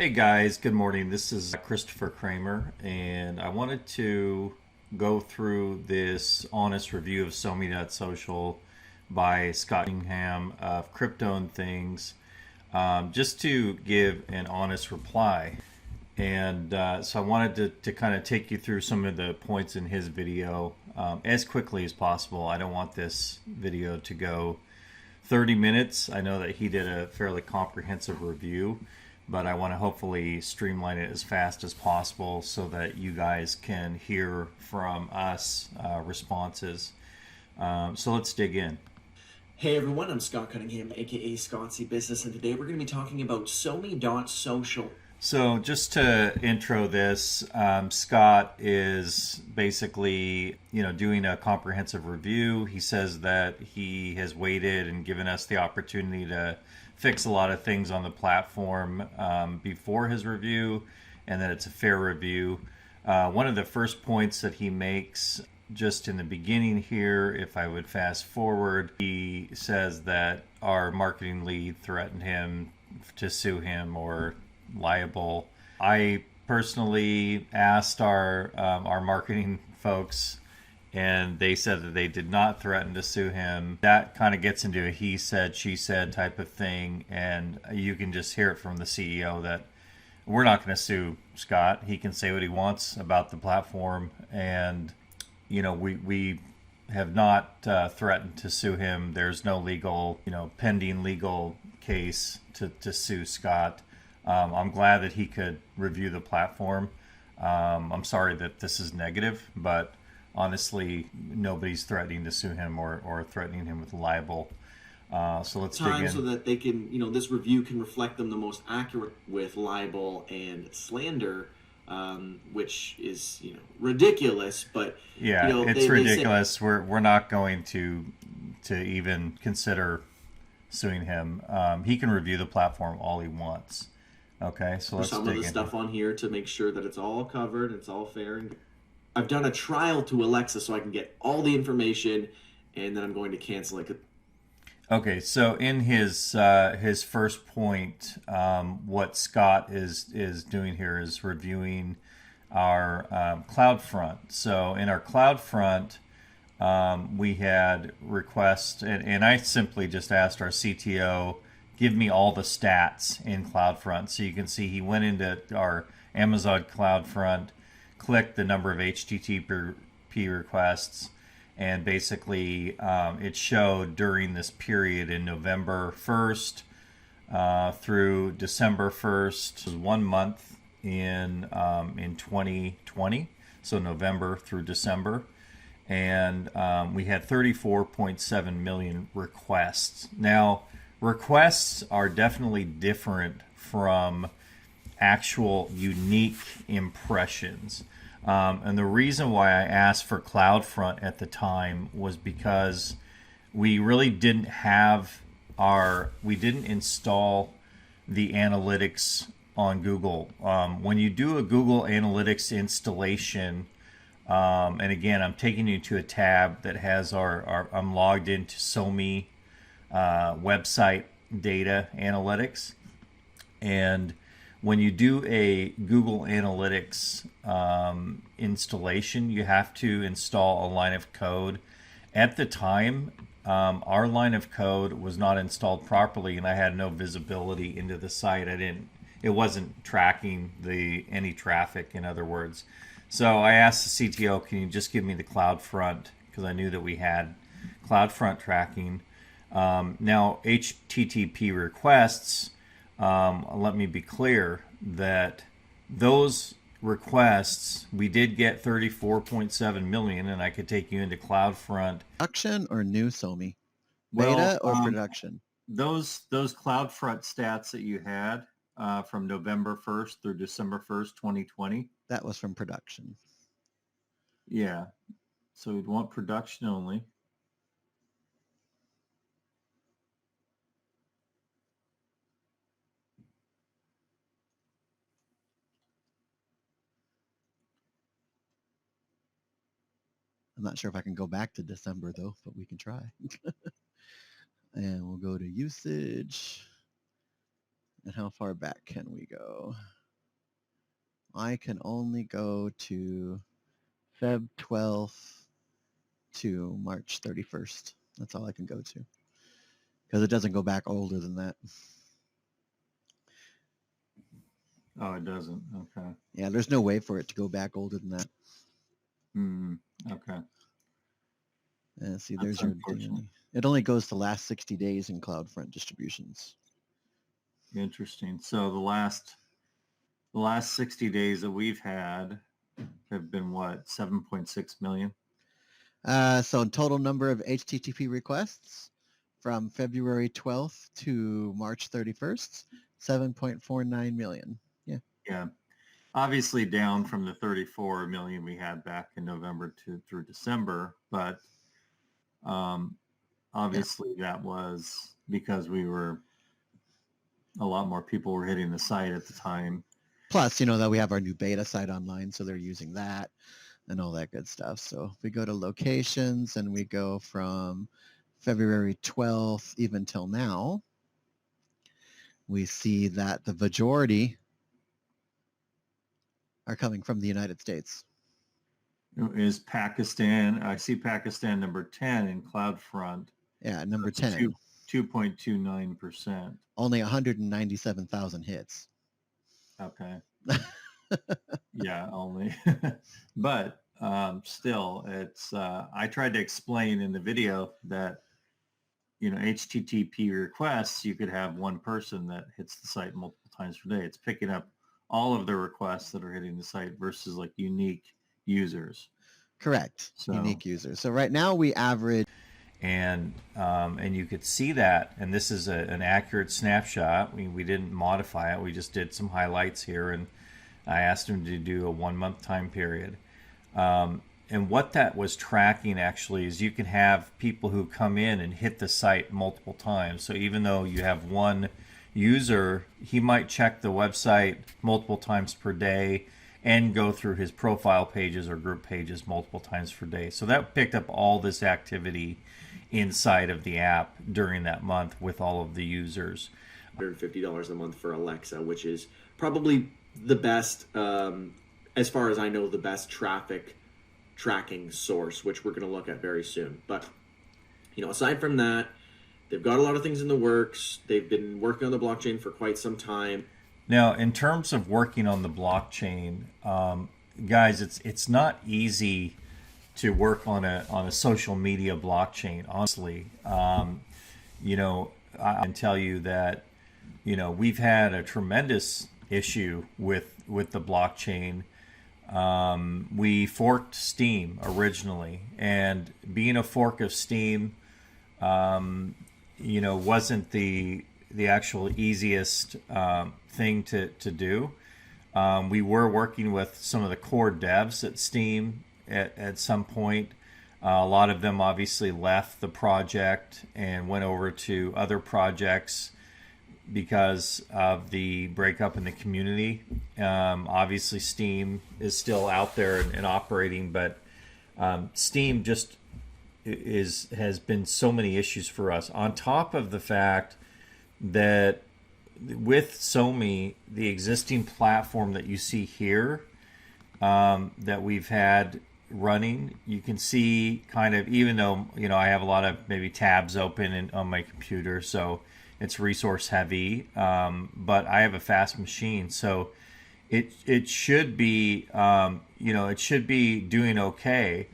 Hey guys, good morning. This is Christopher Kramer, and I wanted to go through this honest review of SoMee.social by Scott Cunningham of Crypto and Things, just to give an honest reply. And so I wanted to kind of take you through some of the points in his video as quickly as possible. I don't want this video to go 30 minutes. I know that he did a fairly comprehensive review, but I want to hopefully streamline it as fast as possible so that you guys can hear from us responses. So let's dig in. Hey everyone, I'm Scott Cunningham, aka Scottsy Business, and today we're going to be talking about SoMee.social. So just to intro this, Scott is basically, doing a comprehensive review. He says that he has waited and given us the opportunity to fix a lot of things on the platform before his review, and that it's a fair review. One of the first points that he makes just in the beginning here, if I would fast forward, he says that our marketing lead threatened him to sue him or liable. I personally asked our marketing folks, and they said that they did not threaten to sue him. That kind of gets into a he said, she said type of thing, and you can just hear it from the CEO that we're not going to sue Scott. He can say what he wants about the platform, and we have not threatened to sue him. There's no legal, pending legal case to sue Scott. I'm glad that he could review the platform. I'm sorry that this is negative, but honestly, nobody's threatening to sue him or threatening him with libel. So let's dig Time in. so that they can, this review can reflect them the most accurate with libel and slander, which is, ridiculous. But Yeah, it's they say ridiculous. We're not going to even consider suing him. He can review the platform all he wants. Okay, so let's some of dig the in. stuff on here to make sure that it's all covered, it's all fair. And I've done a trial to Alexa so I can get all the information, and then I'm going to cancel it. Okay, so in his first point, what Scott is doing here is reviewing our CloudFront. So in our CloudFront, we had requests, and I simply just asked our CTO, give me all the stats in CloudFront. So you can see he went into our Amazon CloudFront, clicked the number of HTTP requests, and basically it showed during this period in November 1st through December 1st, 1 month in 2020, so November through December, and we had 34.7 million requests. Now, requests are definitely different from actual unique impressions. And the reason why I asked for CloudFront at the time was because we really didn't we didn't install the analytics on Google. When you do a Google Analytics installation, and again, I'm taking you to a tab that has I'm logged into SoMee website data analytics. And when you do a Google Analytics installation, you have to install a line of code. At the time, our line of code was not installed properly, and I had no visibility into the site. It wasn't tracking any traffic, in other words. So I asked the CTO, can you just give me the CloudFront, because I knew that we had CloudFront tracking. Now, HTTP requests, let me be clear that those requests, we did get 34.7 million, and I could take you into CloudFront. Production or new SoMee? Well, Beta or production? those CloudFront stats that you had from November 1st through December 1st, 2020. That was from production. Yeah. So we'd want production only. I'm not sure if I can go back to December though, but we can try. And we'll go to usage. And how far back can we go? I can only go to Feb 12th to March 31st. That's all I can go to. Because it doesn't go back older than that. Oh, it doesn't. Okay. Yeah, there's no way for it to go back older than that. Okay. And see, That's there's your unfortunate. daily. It only goes the last 60 days in CloudFront distributions. Interesting. So the last 60 days that we've had have been what, 7.6 million? So total number of HTTP requests from February 12th to March 31st, 7.49 million. Yeah. Yeah. Obviously down from the 34 million we had back in November through December, but obviously that was because a lot more people were hitting the site at the time. Plus, that we have our new beta site online, so they're using that and all that good stuff. So if we go to locations and we go from February 12th even till now, we see that the majority are coming from the United States. Is Pakistan, I see Pakistan number 10 in CloudFront. Yeah, number 10. 2.29%. Only 197,000 hits. Okay. Yeah, only. But still, it's, I tried to explain in the video that, HTTP requests, you could have one person that hits the site multiple times per day. It's picking up all of the requests that are hitting the site versus like unique users. Correct. So, unique users. So right now we average. And you could see that, and this is an accurate snapshot. We didn't modify it. We just did some highlights here, and I asked him to do a 1 month time period. And what that was tracking actually is you can have people who come in and hit the site multiple times. So even though you have one user, he might check the website multiple times per day and go through his profile pages or group pages multiple times per day. So that picked up all this activity inside of the app during that month with all of the users. $150 a month for Alexa, which is probably the best, as far as I know, the best traffic tracking source, which we're going to look at very soon. But, aside from that, they've got a lot of things in the works. They've been working on the blockchain for quite some time. Now, in terms of working on the blockchain, guys, it's not easy to work on a social media blockchain. Honestly, I can tell you that we've had a tremendous issue with the blockchain. We forked Steam originally, and being a fork of Steam, wasn't the actual easiest thing to do. We were working with some of the core devs at Steam at some point. A lot of them obviously left the project and went over to other projects because of the breakup in the community. Obviously, Steam is still out there and operating, but Steam just has been so many issues for us. On top of the fact that with SoMee, the existing platform that you see here that we've had running, you can see kind of, even though I have a lot of maybe tabs open on my computer, so it's resource heavy, but I have a fast machine, so it should be it should be doing okay.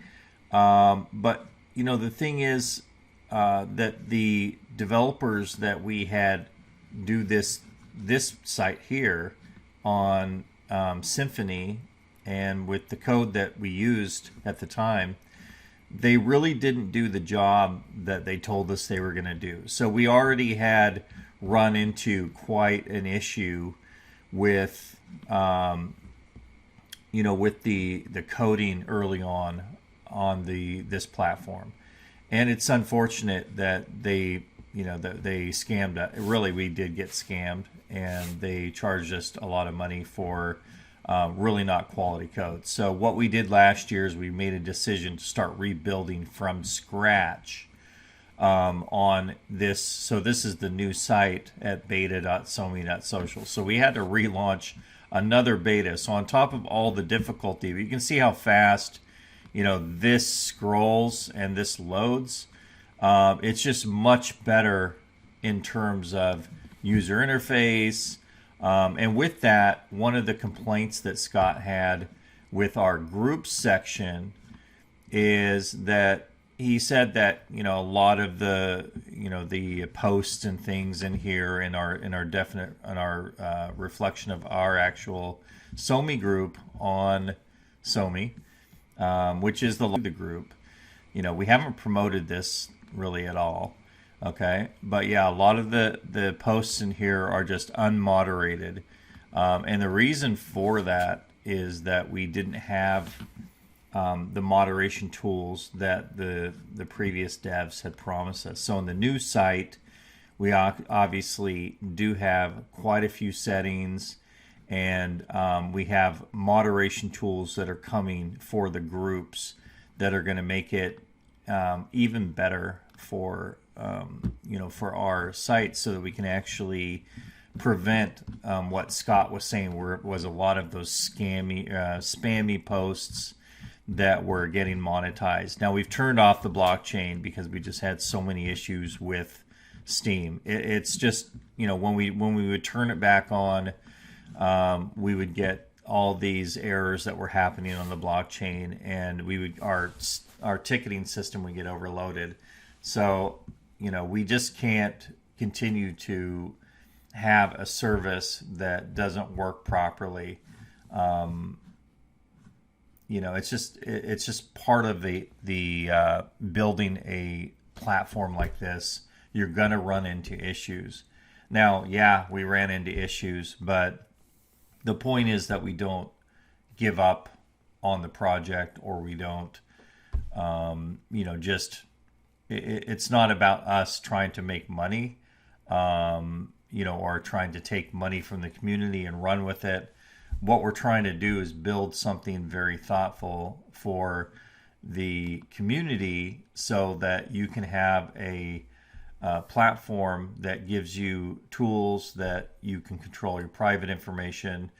But the thing is that the developers that we had do this site here on Symfony, and with the code that we used at the time, they really didn't do the job that they told us they were going to do. So we already had run into quite an issue with with the coding early on this platform. And it's unfortunate that they scammed us. Really, we did get scammed, and they charged us a lot of money for really not quality code. So what we did last year is we made a decision to start rebuilding from scratch on this. So this is the new site at beta.somee.social. So we had to relaunch another beta. So on top of all the difficulty, you can see how fast, this scrolls and this loads. It's just much better in terms of user interface. And with that, one of the complaints that Scott had with our groups section is that he said that a lot of the the posts and things in here in our reflection of our actual SoMee group on SoMee, which is the group. We haven't promoted this really at all. Okay, but yeah, a lot of the posts in here are just unmoderated, and the reason for that is that we didn't have the moderation tools that the previous devs had promised us. So in the new site, we obviously do have quite a few settings, and we have moderation tools that are coming for the groups that are going to make it even better for for our site, so that we can actually prevent what Scott was saying, where it was a lot of those spammy posts that were getting monetized. Now we've turned off the blockchain because we just had so many issues with Steam. It's just when we would turn it back on, we would get all these errors that were happening on the blockchain, and our ticketing system would get overloaded. So we just can't continue to have a service that doesn't work properly. It's just part of the building a platform like this. You're gonna run into issues. Now, yeah, we ran into issues, but the point is that we don't give up on the project, or we don't, it's not about us trying to make money, or trying to take money from the community and run with it. What we're trying to do is build something very thoughtful for the community, so that you can have a platform that gives you tools that you can control your private information,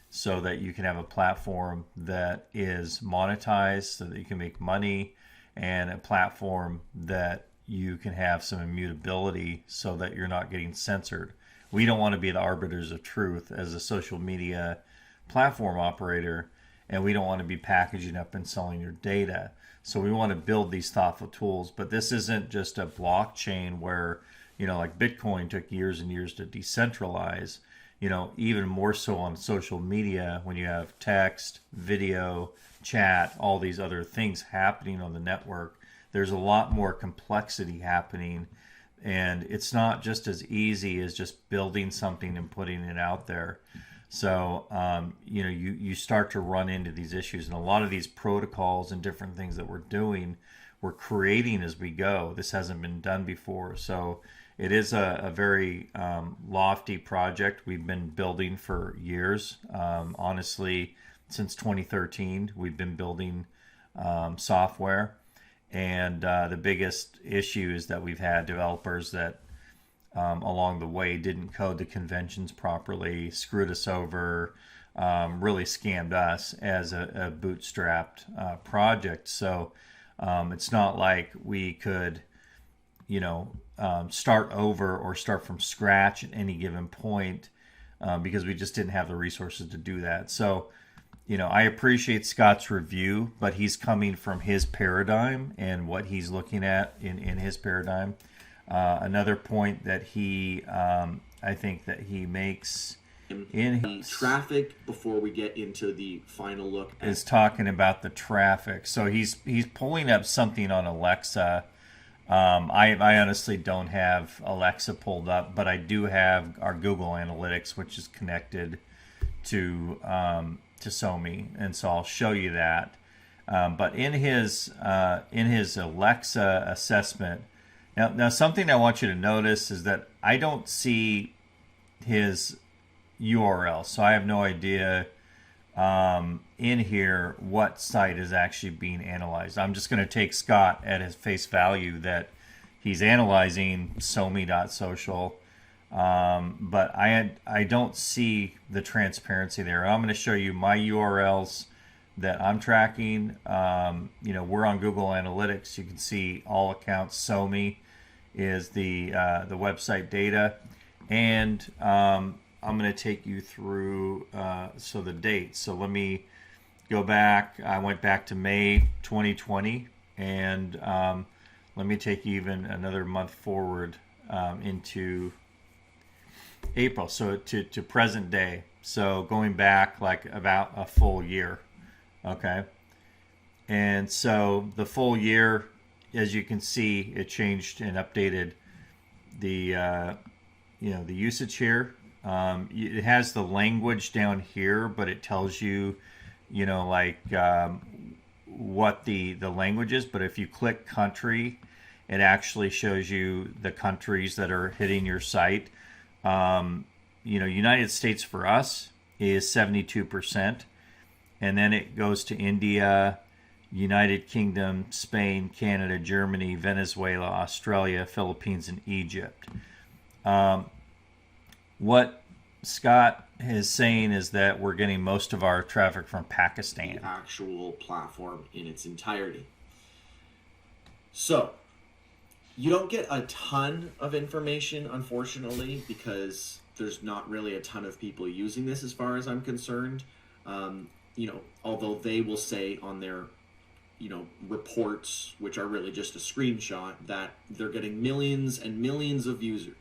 so that you can have a platform that is monetized, so that you can make money, and a platform that you can have some immutability, so that you're not getting censored. We don't want to be the arbiters of truth as a social media platform operator, and we don't want to be packaging up and selling your data. So we want to build these thoughtful tools. But this isn't just a blockchain where, like Bitcoin took years and years to decentralize. Even more so on social media, when you have text, video, chat, all these other things happening on the network, there's a lot more complexity happening, and it's not just as easy as just building something and putting it out there. So you start to run into these issues, and a lot of these protocols and different things that we're doing, we're creating as we go. This hasn't been done before, so it is a very lofty project we've been building for years. Honestly, since 2013, we've been building software, and the biggest issue is that we've had developers that along the way didn't code the conventions properly, screwed us over, really scammed us as a bootstrapped project. So it's not like we could start over or start from scratch at any given point, because we just didn't have the resources to do that. So I appreciate Scott's review, but he's coming from his paradigm and what he's looking at in his paradigm. Another point that I think that he makes in the traffic, before we get into the final look, is talking about the traffic. So he's pulling up something on Alexa. I honestly don't have Alexa pulled up, but I do have our Google Analytics, which is connected to SoMee, and so I'll show you that. But in his Alexa assessment, now something I want you to notice is that I don't see his URL, so I have no idea in here what site is actually being analyzed. I'm just going to take Scott at his face value that he's analyzing SoMee.social. But I don't see the transparency there. I'm going to show you my URLs that I'm tracking. We're on Google Analytics. You can see all accounts. SoMee is the website data, and I'm going to take you through the dates. So let me go back. I went back to May 2020, and let me take you even another month forward into April, so to present day. So going back like about a full year, okay? And so the full year, as you can see, it changed and updated the the usage here. It has the language down here, but it tells you, what the language is. But if you click country, it actually shows you the countries that are hitting your site. United States for us is 72%, and then it goes to India, United Kingdom, Spain, Canada, Germany, Venezuela, Australia, Philippines, and Egypt. What Scott is saying is that we're getting most of our traffic from Pakistan. The actual platform in its entirety. So, you don't get a ton of information, unfortunately, because there's not really a ton of people using this as far as I'm concerned. Although they will say on their, reports, which are really just a screenshot, that they're getting millions and millions of users.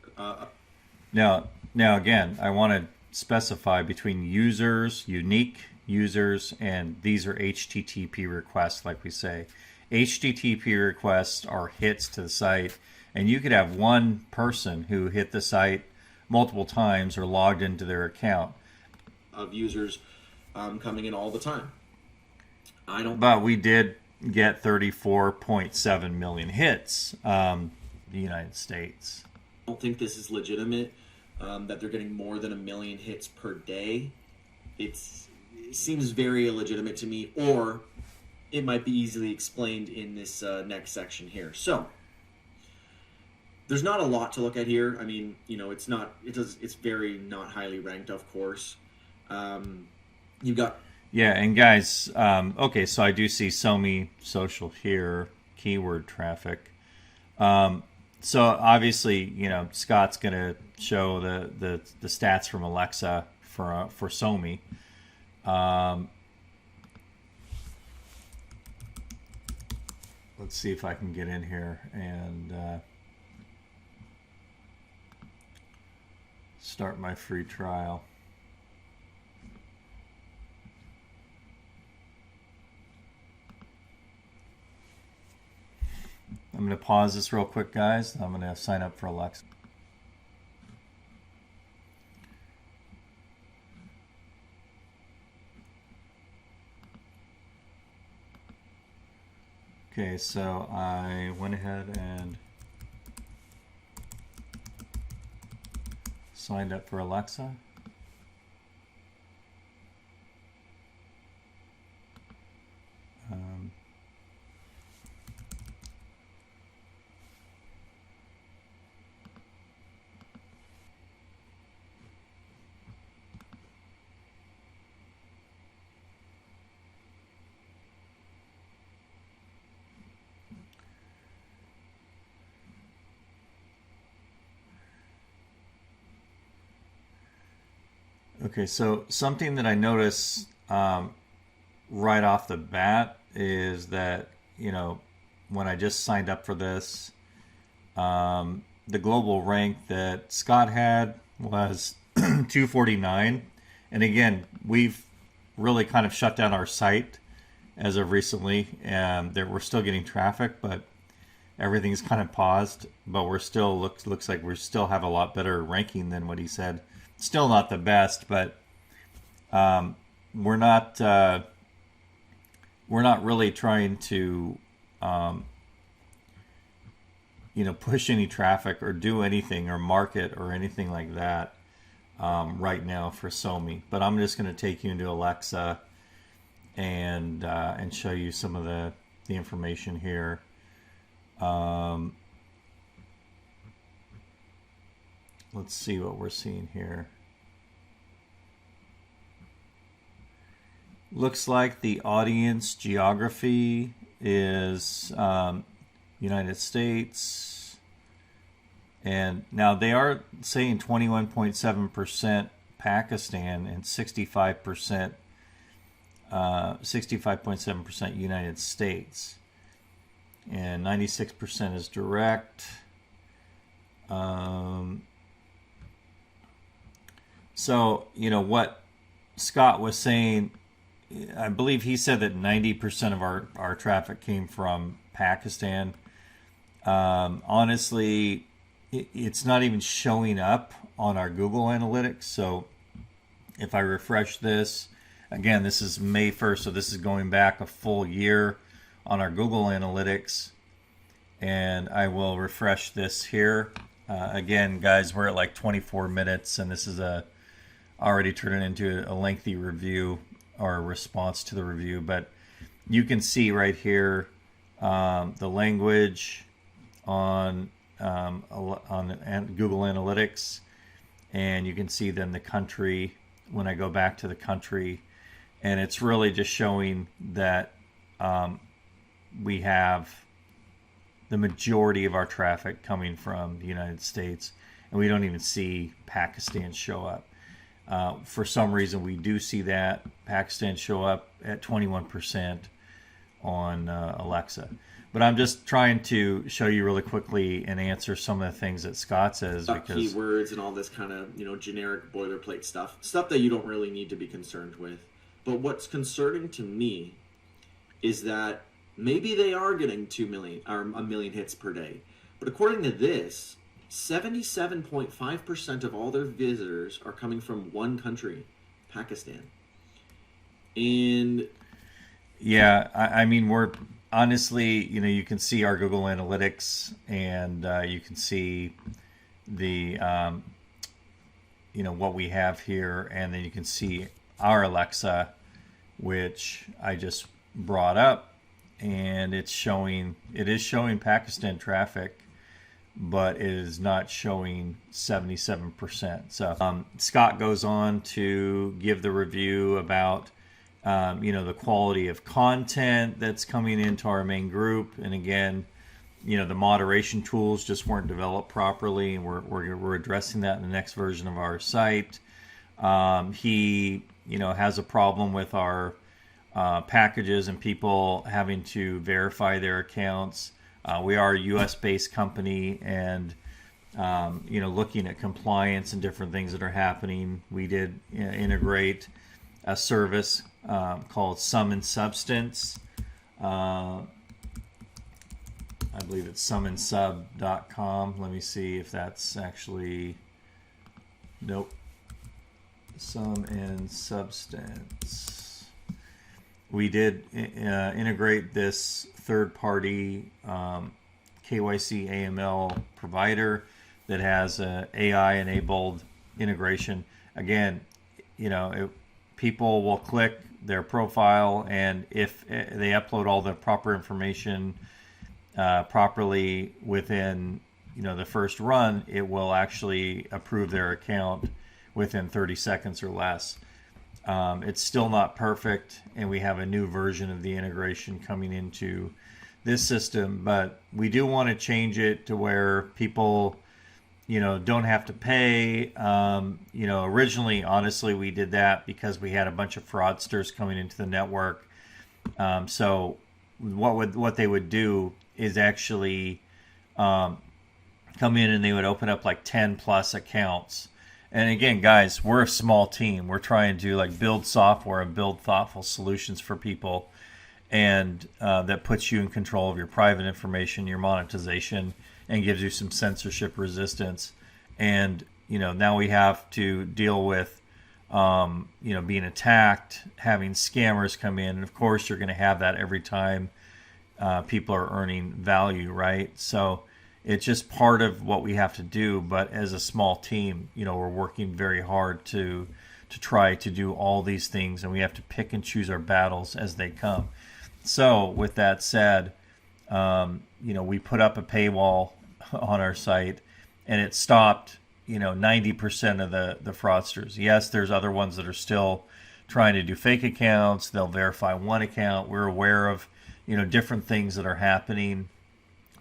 Now again, I want to specify between users, unique users, and these are HTTP requests, like we say. HTTP requests are hits to the site, and you could have one person who hit the site multiple times or logged into their account. Of users coming in all the time. But we did get 34.7 million hits, the United States. I don't think this is legitimate, that they're getting more than 1 million hits per day. It seems very illegitimate to me, or it might be easily explained in this next section here. So, there's not a lot to look at here. I mean, it's very not highly ranked, of course. You've got... Yeah, and guys, okay, so I do see SoMee social here, keyword traffic. So obviously, Scott's going to show the stats from Alexa for SoMee. Let's see if I can get in here and start my free trial. I'm going to pause this real quick, guys. I'm going to sign up for Alexa. Okay, so I went ahead and signed up for Alexa. Okay, so something that I noticed right off the bat is that, when I just signed up for this, the global rank that Scott had was 249. And again, we've really kind of shut down our site as of recently, and we're still getting traffic, but everything's kind of paused. But we're still looks like we still have a lot better ranking than what he said. Still not the best, but we're not really trying to push any traffic or do anything or market or anything like that right now for SoMee. But I'm just going to take you into Alexa and show you some of the information here. let's see what we're seeing here. Looks like the audience geography is United States. And now they are saying 21.7% Pakistan and 65.7% United States. And 96% is direct. So, what Scott was saying, I believe he said that 90% of our traffic came from Pakistan. Honestly, it's not even showing up on our Google Analytics. So if I refresh this, again, this is May 1st, so this is going back a full year on our Google Analytics. And I will refresh this here. Again, guys, we're at like 24 minutes, and this is already turning into a lengthy review or a response to the review. But you can see right here the language on Google Analytics, and you can see then the country when I go back to the country, and it's really just showing that we have the majority of our traffic coming from the United States, and we don't even see Pakistan show up. For some reason, we do see that Pakistan show up at 21% on Alexa. But I'm just trying to show you really quickly and answer some of the things that Scott says. Because keywords and all this kind of generic boilerplate stuff that you don't really need to be concerned with. But what's concerning to me is that maybe they are getting 2 million or a million hits per day. But according to this, 77.5% of all their visitors are coming from one country, Pakistan. And yeah, I mean, we're honestly, you can see our Google Analytics, and you can see the, what we have here, and then you can see our Alexa, which I just brought up, and it is showing Pakistan traffic, but it is not showing 77%. So Scott goes on to give the review about the quality of content that's coming into our main group, and again, the moderation tools just weren't developed properly, and we're addressing that in the next version of our site. He has a problem with our packages and people having to verify their accounts. We are a U.S.-based company, and looking at compliance and different things that are happening, we did integrate a service called Sum and Substance. I believe it's sumandsub.com. Let me see if that's actually... Nope. Sum and Substance. We did integrate this third-party KYC AML provider that has a AI-enabled integration. Again, people will click their profile, and if they upload all the proper information properly within the first run, it will actually approve their account within 30 seconds or less. It's still not perfect, and we have a new version of the integration coming into this system, but we do want to change it to where people don't have to pay. Originally, honestly, we did that because we had a bunch of fraudsters coming into the network. So what they would do is actually come in, and they would open up like 10 plus accounts. And again, guys, we're a small team. We're trying to build software and build thoughtful solutions for people, and that puts you in control of your private information, your monetization, and gives you some censorship resistance. And now we have to deal with being attacked, having scammers come in. And of course, you're going to have that every time people are earning value, right? So it's just part of what we have to do. But as a small team, we're working very hard to try to do all these things, and we have to pick and choose our battles as they come. So with that said, we put up a paywall on our site, and it stopped 90% of the fraudsters. Yes, there's other ones that are still trying to do fake accounts. They'll verify one account. We're aware of different things that are happening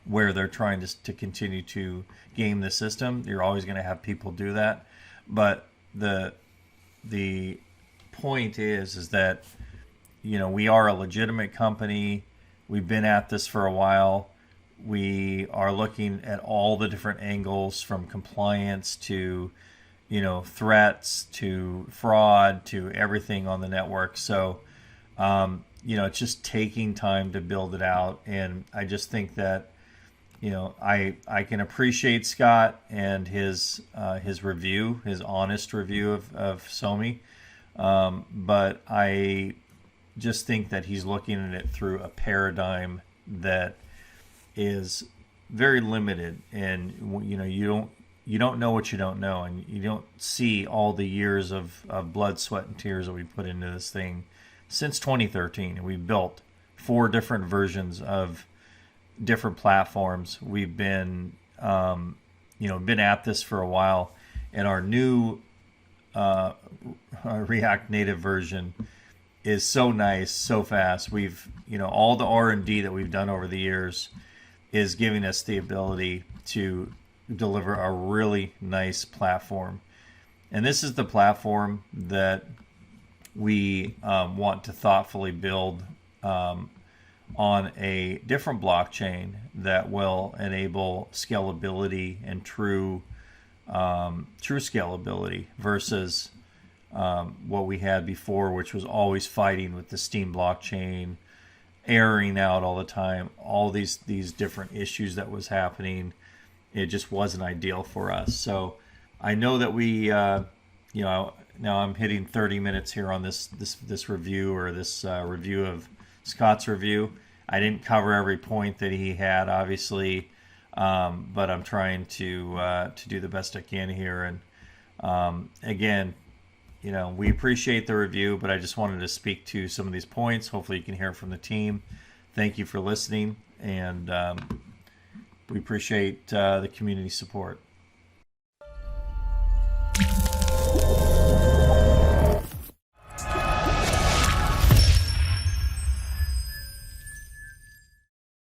where they're trying to continue to game the system. You're always going to have people do that, but the point is that we are a legitimate company. We've been at this for a while. We are looking at all the different angles, from compliance to threats to fraud to everything on the network. So it's just taking time to build it out, and I just think that I can appreciate Scott and his review, his honest review of SoMee, but I just think that he's looking at it through a paradigm that is very limited, and you don't know what you don't know, and you don't see all the years of blood, sweat, and tears that we put into this thing since 2013. And we built 4 different versions of different platforms. We've been been at this for a while, and our new React Native version is so nice, so fast. We've all the R&D that we've done over the years is giving us the ability to deliver a really nice platform. And this is the platform that we want to thoughtfully build on a different blockchain that will enable scalability and true scalability versus what we had before, which was always fighting with the Steam blockchain, airing out all the time, all these different issues that was happening. It just wasn't ideal for us. So I know that we, now I'm hitting 30 minutes here on this review, or this review of Scott's review. I didn't cover every point that he had, obviously, but I'm trying to do the best I can here. And again, we appreciate the review, but I just wanted to speak to some of these points. Hopefully you can hear from the team. Thank you for listening, and we appreciate the community support.